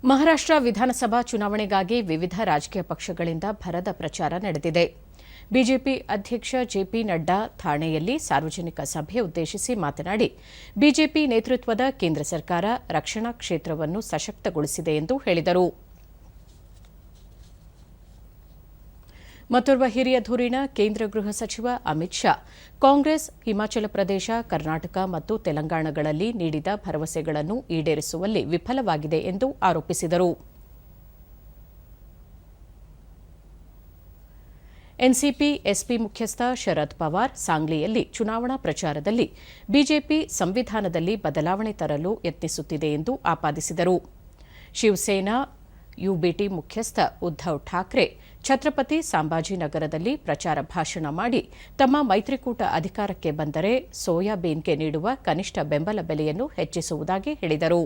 ಮಹಾರಾಷ್ಟ್ರ ವಿಧಾನಸಭಾ ಚುನಾವಣೆಗಾಗಿ ವಿವಿಧ ರಾಜಕೀಯ ಪಕ್ಷಗಳಿಂದ ಭರದ ಪ್ರಚಾರ ನಡೆದಿದೆ. ಬಿಜೆಪಿ ಅಧ್ಯಕ್ಷ ಜೆಪಿ ನಡ್ಡಾ ಥಾಣೆಯಲ್ಲಿ ಸಾರ್ವಜನಿಕ ಸಭೆ ಉದ್ದೇಶಿಸಿ ಮಾತನಾಡಿ, ಬಿಜೆಪಿ ನೇತೃತ್ವದ ಕೇಂದ್ರ ಸರ್ಕಾರ ರಕ್ಷಣಾ ಕ್ಷೇತ್ರವನ್ನು ಸಶಕ್ತಗೊಳಿಸಿದೆ ಎಂದು ಹೇಳಿದರು. ಮತ್ತೋರ್ವ ಹಿರಿಯ ಧುರೀಣ ಕೇಂದ್ರ ಗೃಹ ಸಚಿವ ಅಮಿತ್ ಶಾ ಕಾಂಗ್ರೆಸ್ ಹಿಮಾಚಲ ಪ್ರದೇಶ, ಕರ್ನಾಟಕ ಮತ್ತು ತೆಲಂಗಾಣಗಳಲ್ಲಿ ನೀಡಿದ ಭರವಸೆಗಳನ್ನು ಈಡೇರಿಸುವಲ್ಲಿ ವಿಫಲವಾಗಿದೆ ಎಂದು ಆರೋಪಿಸಿದರು. ಎನ್ಸಿಪಿ ಎಸ್ಪಿ ಮುಖ್ಯಸ್ಥ ಶರದ್ ಪವಾರ್ ಸಾಂಗ್ಲಿಯಲ್ಲಿ ಚುನಾವಣಾ ಪ್ರಚಾರದಲ್ಲಿ ಬಿಜೆಪಿ ಸಂವಿಧಾನದಲ್ಲಿ ಬದಲಾವಣೆ ತರಲು ಯತ್ನಿಸುತ್ತಿದೆ ಎಂದು ಆಪಾದಿಸಿದರು. ಶಿವಸೇನಾ ಯುಬಿಟಿ ಮುಖ್ಯಸ್ಥ ಉದ್ದವ್ ಠಾಕ್ರೆ ಛತ್ರಪತಿ ಸಂಭಾಜಿನಗರದಲ್ಲಿ ಪ್ರಚಾರ ಭಾಷಣ ಮಾಡಿ ತಮ್ಮ ಮೈತ್ರಿಕೂಟ ಅಧಿಕಾರಕ್ಕೆ ಬಂದರೆ ಸೋಯಾಬೀನ್ಗೆ ನೀಡುವ ಕನಿಷ್ಠ ಬೆಂಬಲ ಬೆಲೆಯನ್ನು ಹೆಚ್ಚಿಸುವುದಾಗಿ ಹೇಳಿದರು.